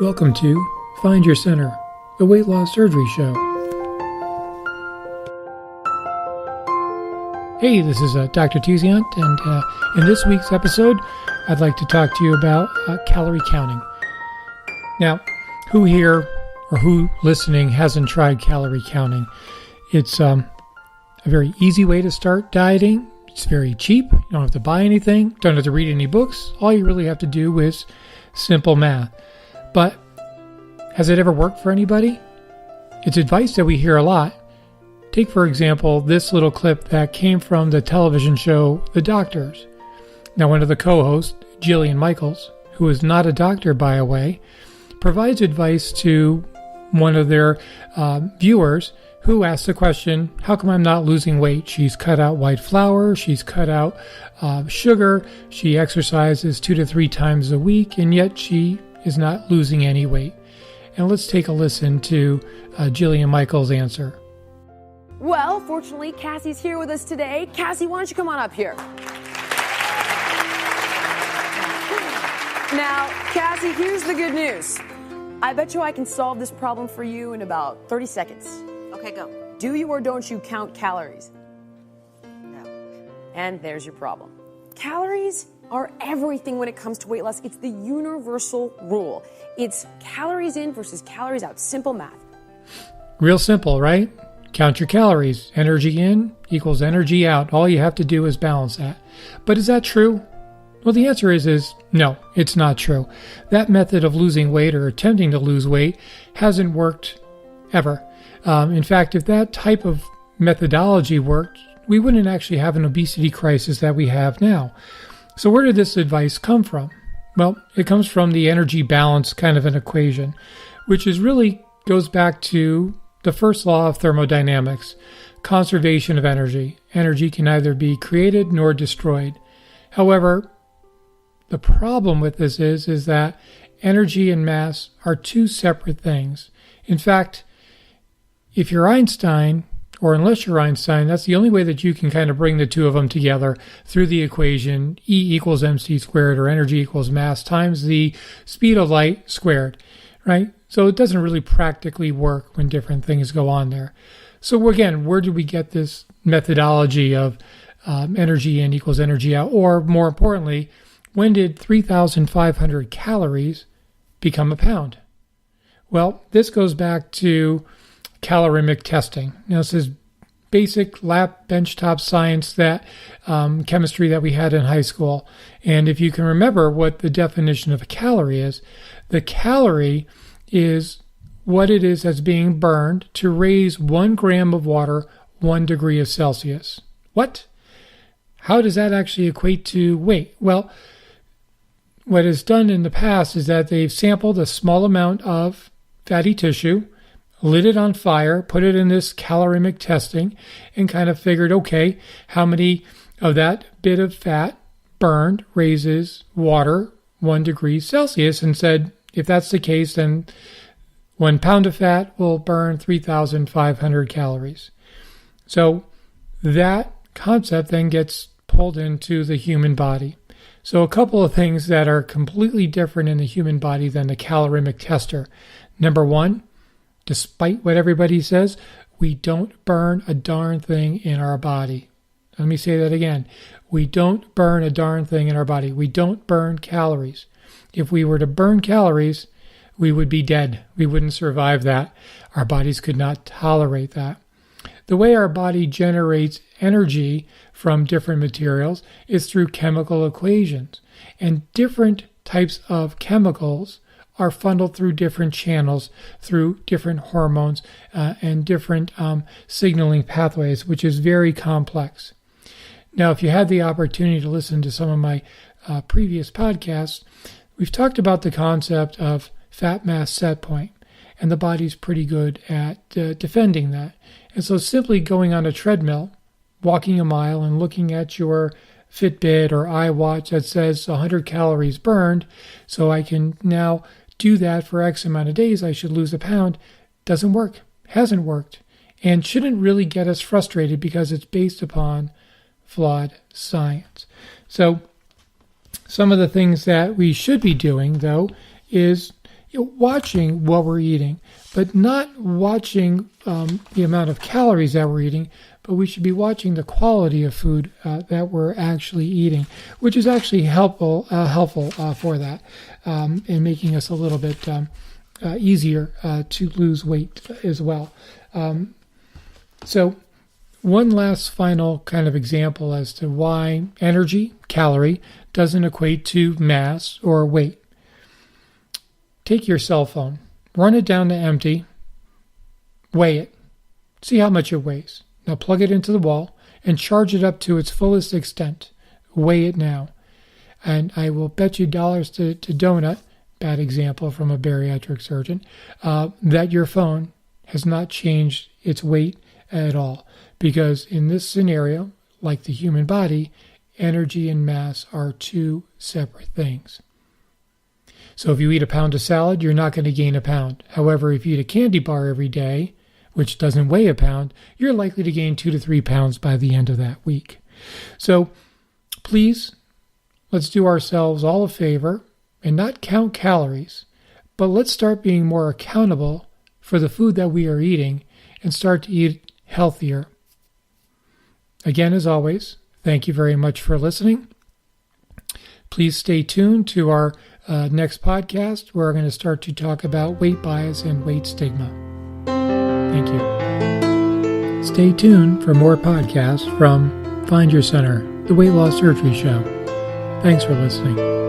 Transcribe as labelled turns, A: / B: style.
A: Welcome to Find Your Center, the Weight Loss Surgery Show. Hey, this is Dr. Tiziant, and in this week's episode, I'd like to talk to you about calorie counting. Now, who here or who listening hasn't tried calorie counting? It's a very easy way to start dieting. It's very cheap. You don't have to buy anything. Don't have to read any books. All you really have to do is simple math. But has it ever worked for anybody? It's advice that we hear a lot. Take, for example, this little clip that came from the television show The Doctors. Now, one of the co-hosts, Jillian Michaels, who is not a doctor, by the way, provides advice to one of their viewers who asked the question, how come I'm not losing weight? She's cut out white flour, she's cut out sugar, she exercises 2 to 3 times a week, and yet she is not losing any weight. And let's take a listen to Jillian Michaels' answer.
B: Well, fortunately, Cassie's here with us today. Cassie, why don't you come on up here? Now, Cassie, here's the good news. I bet you I can solve this problem for you in about 30 seconds.
C: Okay, go.
B: Do you or don't you count calories?
C: No.
B: And there's your problem. Calories are everything when it comes to weight loss. It's the universal rule. It's calories in versus calories out. Simple math.
A: Real simple, right? Count your calories. Energy in equals energy out. All you have to do is balance that. But is that true? Well, the answer is no, it's not true. That method of losing weight or attempting to lose weight hasn't worked ever. In fact, if that type of methodology worked, we wouldn't actually have an obesity crisis that we have now. So where did this advice come from? Well, it comes from the energy balance kind of an equation, which is really goes back to the first law of thermodynamics, conservation of energy. Energy can neither be created nor destroyed. However, the problem with this is that energy and mass are two separate things. In fact, if you're Einstein, or unless you're Einstein, that's the only way that you can kind of bring the two of them together through the equation E equals mc squared, or energy equals mass times the speed of light squared, right? So it doesn't really practically work when different things go on there. So again, where did we get this methodology of energy in equals energy out? Or more importantly, when did 3,500 calories become a pound? Well, this goes back to calorimetric testing. Now, this is basic lab benchtop science, that chemistry that we had in high school. And if you can remember what the definition of a calorie is, the calorie is what it is that's being burned to raise 1 gram of water 1 degree of Celsius. What? How does that actually equate to weight? Well, what is done in the past is that they've sampled a small amount of fatty tissue, lit it on fire, put it in this calorimetric testing, and kind of figured, okay, how many of that bit of fat burned raises water 1 degree Celsius, and said, if that's the case, then 1 pound of fat will burn 3,500 calories. So that concept then gets pulled into the human body. So a couple of things that are completely different in the human body than the calorimetric tester. Number one, despite what everybody says, we don't burn a darn thing in our body. Let me say that again. We don't burn a darn thing in our body. We don't burn calories. If we were to burn calories, we would be dead. We wouldn't survive that. Our bodies could not tolerate that. The way our body generates energy from different materials is through chemical equations. And different types of chemicals are funneled through different channels, through different hormones and different signaling pathways, which is very complex. Now, if you had the opportunity to listen to some of my previous podcasts, we've talked about the concept of fat mass set point, and the body's pretty good at defending that. And so simply going on a treadmill, walking a mile, and looking at your Fitbit or iWatch that says 100 calories burned, so I can now do that for X amount of days, I should lose a pound, doesn't work, hasn't worked, and shouldn't really get us frustrated because it's based upon flawed science. So some of the things that we should be doing, though, is watching what we're eating, but not watching the amount of calories that we're eating, but we should be watching the quality of food that we're actually eating, which is actually helpful for that, in making us a little bit easier to lose weight as well. So one last final kind of example as to why energy, calorie, doesn't equate to mass or weight. Take your cell phone, run it down to empty, weigh it, see how much it weighs. Now plug it into the wall and charge it up to its fullest extent. Weigh it now. And I will bet you dollars to donut, bad example from a bariatric surgeon, that your phone has not changed its weight at all. Because in this scenario, like the human body, energy and mass are two separate things. So if you eat a pound of salad, you're not going to gain a pound. However, if you eat a candy bar every day, which doesn't weigh a pound, you're likely to gain 2 to 3 pounds by the end of that week. So please, let's do ourselves all a favor and not count calories, but let's start being more accountable for the food that we are eating and start to eat healthier. Again, as always, thank you very much for listening. Please stay tuned to our next podcast, where we're going to start to talk about weight bias and weight stigma. Thank you. Stay tuned for more podcasts from Find Your Center, the Weight Loss Surgery Show. Thanks for listening.